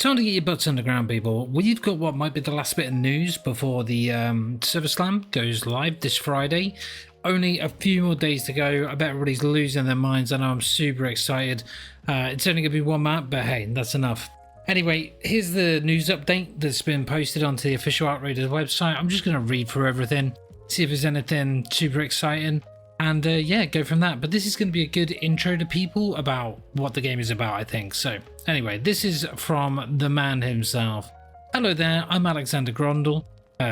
Time to get your butts underground, people. We've got what might be the last bit of news before the Server Slam goes live this Friday. Only a few more days to go. I bet everybody's losing their minds. I know I'm super excited. It's only going to be one map, but hey, that's enough. Anyway, here's the news update that's been posted onto the official Outraiders website. I'm just going to read through everything, see if there's anything super exciting, and yeah, go from that. But this is going to be a good intro to people about what the game is about, I think. So anyway, this is from the man himself. Hello there, I'm Alexander Grondel.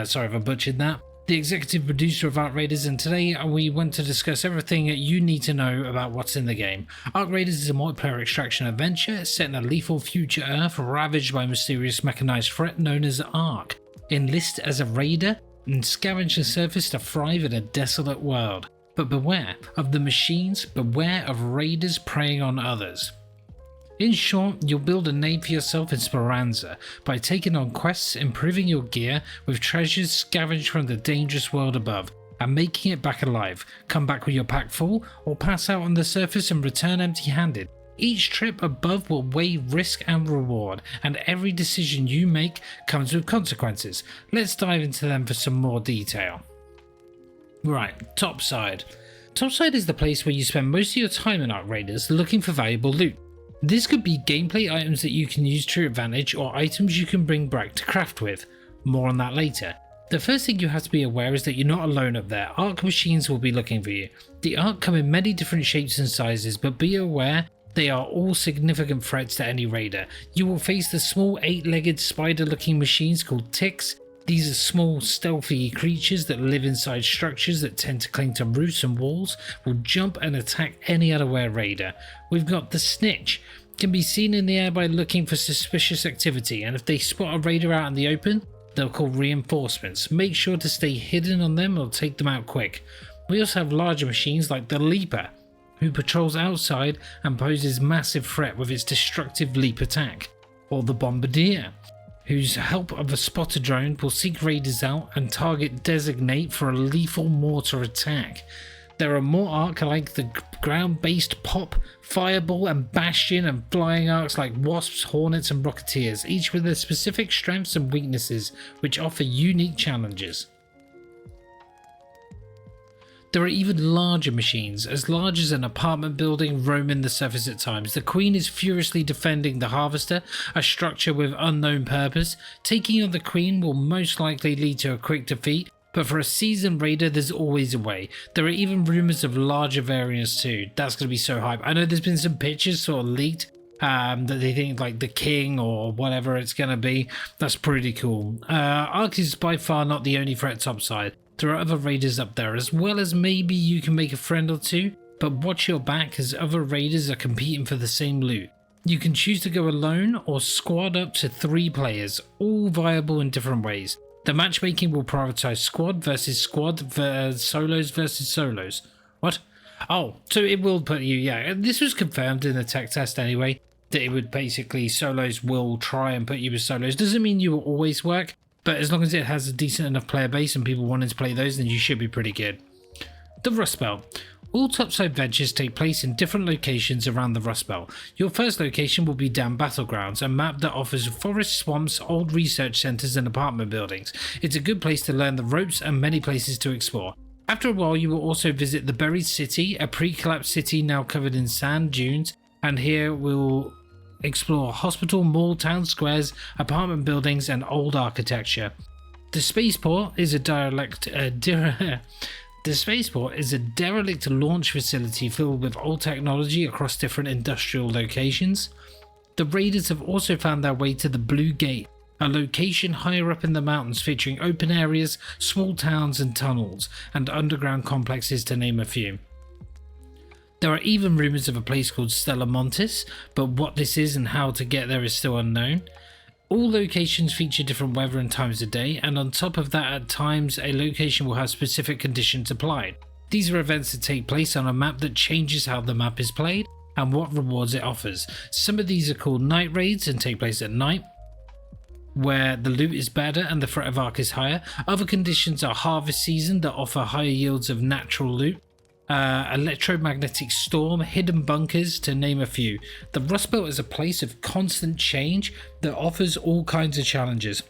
Sorry if I butchered that. The executive producer of Outraiders, and today we want to discuss everything you need to know about what's in the game. Outraiders is a multiplayer extraction adventure set in a lethal future Earth ravaged by a mysterious mechanized threat known as Ark. Enlist as a raider and scavenge the surface to thrive in a desolate world. But beware of the machines, beware of raiders preying on others. In short, you'll build a name for yourself in Speranza by taking on quests, improving your gear with treasures scavenged from the dangerous world above, and making it back alive. Come back with your pack full, or pass out on the surface and return empty-handed. Each trip above will weigh risk and reward, and every decision you make comes with consequences. Let's dive into them for some more detail. Right, Topside. Topside is the place where you spend most of your time in Outraiders looking for valuable loot. This could be gameplay items that you can use to your advantage or items you can bring back to craft with. More on that later. The first thing you have to be aware is that you're not alone up there. Ark machines will be looking for you. The Ark come in many different shapes and sizes, but be aware they are all significant threats to any raider. You will face the small 8-legged spider-looking machines called ticks. These are small, stealthy creatures that live inside structures that tend to cling to roofs and walls, will jump and attack any unaware raider. We've got the Snitch. Can be seen in the air by looking for suspicious activity, and if they spot a raider out in the open, they'll call reinforcements. Make sure to stay hidden on them or take them out quick. We also have larger machines like the Leaper, who patrols outside and poses massive threat with its destructive leap attack, or the Bombardier, whose help of a spotter drone will seek raiders out and target designate for a lethal mortar attack. There are more Ark like the ground-based Pop, Fireball and Bastion, and flying Arks like Wasps, Hornets and Rocketeers, each with their specific strengths and weaknesses which offer unique challenges. There are even larger machines, as large as an apartment building, roaming the surface at times. The Queen is furiously defending the Harvester, a structure with unknown purpose. Taking on the Queen will most likely lead to a quick defeat, but for a seasoned raider there's always a way. There are even rumours of larger variants too. That's going to be so hype. I know there's been some pictures sort of leaked that they think like the King or whatever it's going to be. That's pretty cool. Ark is by far not the only threat Topside. There are other raiders up there, as well as maybe you can make a friend or two, but watch your back as other raiders are competing for the same loot. You can choose to go alone or squad up to 3 players, all viable in different ways. The matchmaking will prioritize squad versus squad, solos versus solos. What? Oh, so it will put you, yeah, this was confirmed in the tech test anyway, that it would basically, solos will try and put you with solos. Doesn't mean you will always work, but as long as it has a decent enough player base and people wanting to play those, then you should be pretty good. The Rust Belt. All Topside ventures take place in different locations around the Rust Belt. Your first location will be Dam Battlegrounds, a map that offers forests, swamps, old research centres and apartment buildings. It's a good place to learn the ropes and many places to explore. After a while you will also visit the Buried City, a pre-collapsed city now covered in sand dunes, and here we'll explore hospital, mall, town squares, apartment buildings and old architecture. The spaceport is a derelict launch facility filled with old technology across different industrial locations. The raiders have also found their way to the Blue Gate, a location higher up in the mountains featuring open areas, small towns and tunnels, and underground complexes to name a few. There are even rumours of a place called Stella Montis, but what this is and how to get there is still unknown. All locations feature different weather and times of day, and on top of that, at times a location will have specific conditions applied. These are events that take place on a map that changes how the map is played and what rewards it offers. Some of these are called night raids and take place at night, where the loot is better and the threat of Ark is higher. Other conditions are harvest season that offer higher yields of natural loot. electromagnetic storm, hidden bunkers, to name a few. The Rust Belt is a place of constant change that offers all kinds of challenges.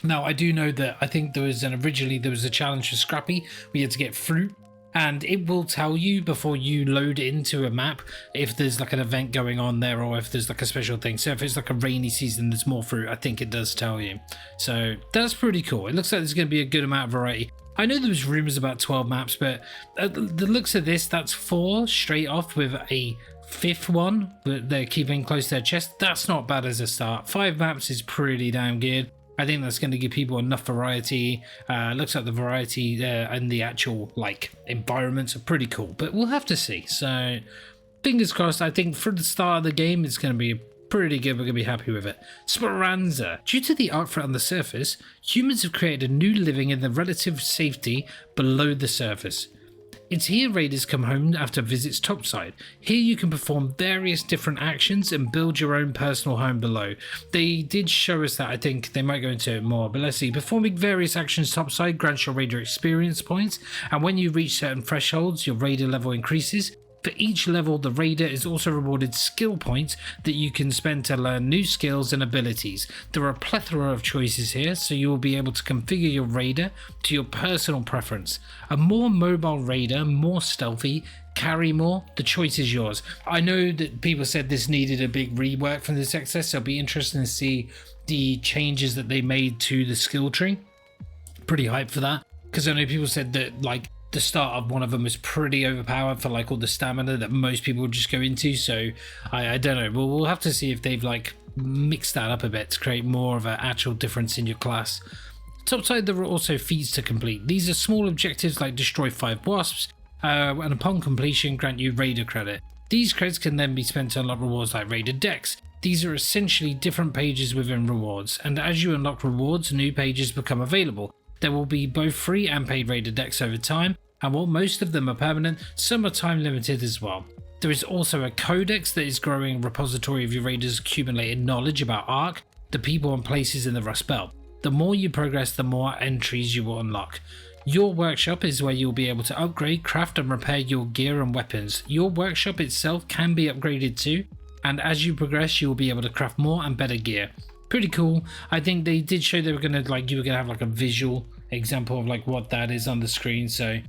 Now, I do know that I think originally there was a challenge for Scrappy. We had to get fruit, and it will tell you before you load into a map if there's like an event going on there or if there's like a special thing. So if it's like a rainy season, there's more fruit, I think it does tell you. So that's pretty cool. It looks like there's going to be a good amount of variety. I know there was rumors about 12 maps, but the looks of this, that's 4 straight off with a 5th one that they're keeping close to their chest. That's not bad as a start. 5 maps is pretty damn good. I think that's going to give people enough variety. Looks like the variety there and the actual like environments are pretty cool, but we'll have to see. So fingers crossed. I think for the start of the game, it's going to be pretty good. We're going to be happy with it. Speranza. Due to the arc threat on the surface, humans have created a new living in the relative safety below the surface. It's here raiders come home after visits Topside. Here you can perform various different actions and build your own personal home below. They did show us that. I think they might go into it more, but let's see. Performing various actions Topside grants your raider experience points, and when you reach certain thresholds, your raider level increases. For each level, the raider is also rewarded skill points that you can spend to learn new skills and abilities. There are a plethora of choices here, so you will be able to configure your raider to your personal preference. A more mobile raider, more stealthy, carry more, the choice is yours. I know that people said this needed a big rework from this access, so it'll be interesting to see the changes that they made to the skill tree. Pretty hyped for that, because I know people said that like the start of one of them was pretty overpowered for like all the stamina that most people would just go into. So I don't know. We'll have to see if they've like mixed that up a bit to create more of an actual difference in your class. Topside, there are also feats to complete. These are small objectives like destroy 5 wasps, and upon completion grant you raider credit. These credits can then be spent to unlock rewards like raider decks. These are essentially different pages within rewards, and as you unlock rewards, new pages become available. There will be both free and paid raider decks over time, and while most of them are permanent, some are time limited as well. There is also a codex that is growing repository of your raiders' accumulated knowledge about Ark, the people and places in the Rust Belt. The more you progress, the more entries you will unlock. Your workshop is where you'll be able to upgrade, craft and repair your gear and weapons. Your workshop itself can be upgraded too, and as you progress you will be able to craft more and better gear. Pretty cool. I think they did show they were gonna like you were gonna have like a visual example of like what that is on the screen, so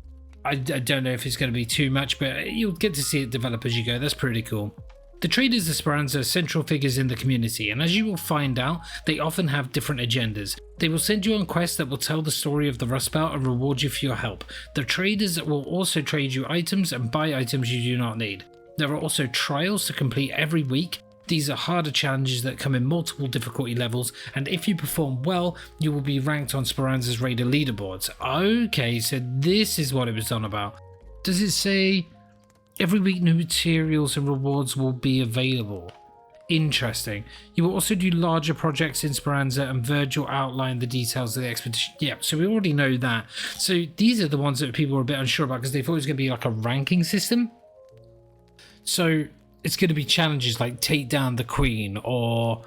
I don't know if it's going to be too much, but you'll get to see it develop as you go. That's pretty cool. The traders of Speranza are central figures in the community, and as you will find out, they often have different agendas. They will send you on quests that will tell the story of the Rust Belt and reward you for your help. The traders will also trade you items and buy items you do not need. There are also trials to complete every week. These are harder challenges that come in multiple difficulty levels, and if you perform well, you will be ranked on Speranza's raider leaderboards. Okay, so this is what it was on about. Does it say every week new materials and rewards will be available? Interesting. You will also do larger projects in Speranza, and Virgil outlined the details of the expedition. Yeah, so we already know that. So these are the ones that people were a bit unsure about because they thought it was going to be like a ranking system. So it's going to be challenges like take down the queen or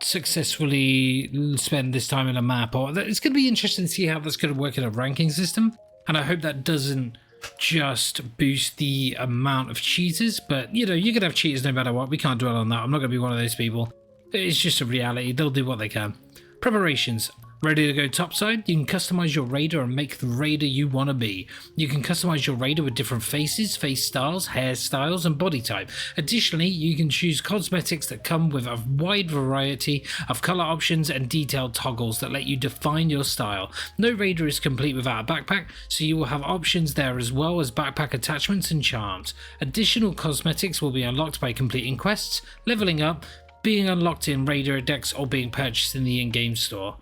successfully spend this time in a map, or it's going to be interesting to see how that's going to work in a ranking system. And I hope that doesn't just boost the amount of cheaters, but you know, you're going to have cheaters no matter what. We can't dwell on that. I'm not going to be one of those people. It's just a reality. They'll do what they can. Preparations. Ready to go Topside? You can customize your raider and make the raider you want to be. You can customize your raider with different faces, face styles, hairstyles, and body type. Additionally, you can choose cosmetics that come with a wide variety of color options and detailed toggles that let you define your style. No raider is complete without a backpack, so you will have options there as well as backpack attachments and charms. Additional cosmetics will be unlocked by completing quests, leveling up, being unlocked in raider decks, or being purchased in the in-game store.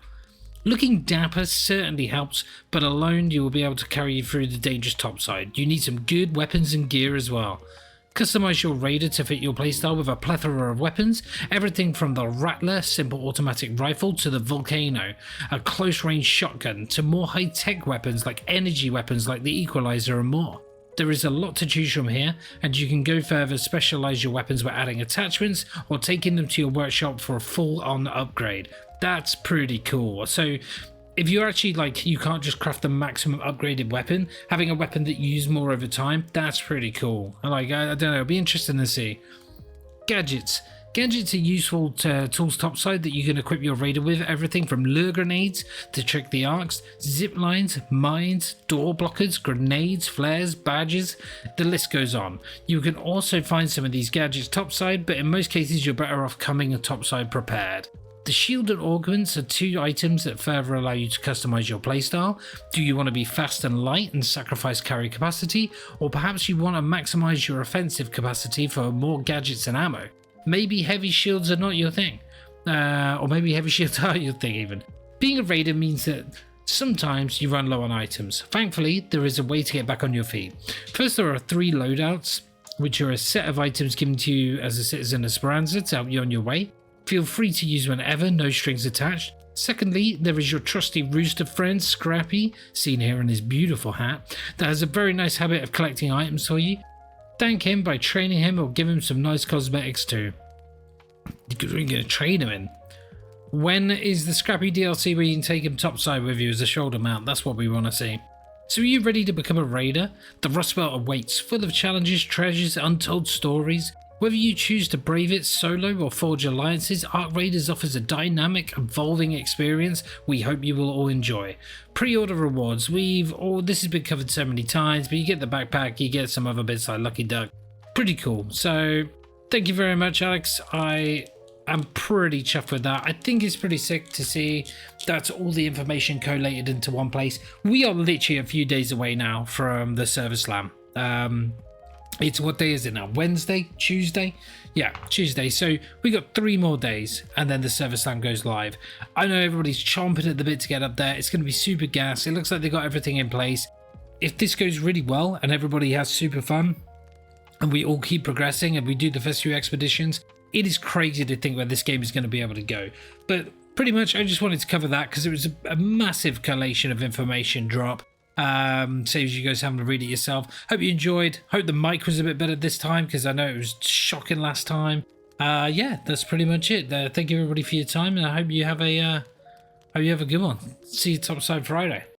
Looking dapper certainly helps, but alone you will be able to carry you through the dangerous Topside. You need some good weapons and gear as well. Customize your raider to fit your playstyle with a plethora of weapons, everything from the Rattler simple automatic rifle to the Volcano, a close range shotgun, to more high-tech weapons like energy weapons like the Equalizer and more. There is a lot to choose from here, and you can go further, specialize your weapons by adding attachments or taking them to your workshop for a full-on upgrade. That's pretty cool. So if you're actually like, you can't just craft the maximum upgraded weapon, having a weapon that you use more over time, that's pretty cool. I don't know, it'll be interesting to see. Gadgets. Gadgets are useful tools topside that you can equip your raider with, everything from lure grenades to trick the arcs, zip lines, mines, door blockers, grenades, flares, badges, the list goes on. You can also find some of these gadgets topside, but in most cases you're better off coming topside prepared. The shield and augments are two items that further allow you to customize your playstyle. Do you want to be fast and light and sacrifice carry capacity, or perhaps you want to maximize your offensive capacity for more gadgets and ammo? Maybe heavy shields are not your thing, or maybe heavy shields are your thing even. Being a raider means that sometimes you run low on items. Thankfully, there is a way to get back on your feet. First, there are 3 loadouts, which are a set of items given to you as a citizen of Speranza to help you on your way. Feel free to use whenever, no strings attached. Secondly, there is your trusty rooster friend, Scrappy, seen here in his beautiful hat, that has a very nice habit of collecting items for you. Thank him by training him or give him some nice cosmetics too. You're going to train him in. When is the Scrappy DLC where you can take him topside with you as a shoulder mount? That's what we want to see. So are you ready to become a raider? The Rust Belt awaits, full of challenges, treasures, untold stories. Whether you choose to brave it solo or forge alliances, Arc Raiders offers a dynamic, evolving experience we hope you will all enjoy. Pre-order rewards. This has been covered so many times, but you get the backpack, you get some other bits like Lucky Duck. Pretty cool. So thank you very much, Alex. I am pretty chuffed with that. I think it's pretty sick to see that's all the information collated into one place. We are literally a few days away now from the Server Slam. It's, what day is it now? Wednesday? Tuesday? Yeah, Tuesday. So we got 3 more days and then the Server Slam goes live. I know everybody's chomping at the bit to get up there. It's going to be super gas. It looks like they got everything in place. If this goes really well and everybody has super fun and we all keep progressing and we do the first few expeditions, it is crazy to think where this game is going to be able to go. But pretty much I just wanted to cover that because it was a massive collation of information drop. Saves you guys having to read it yourself. Hope you enjoyed. Hope the mic was a bit better this time because I know it was shocking last time. Yeah, that's pretty much it. Thank you everybody for your time, and I hope you have a good one. See you Topside Friday.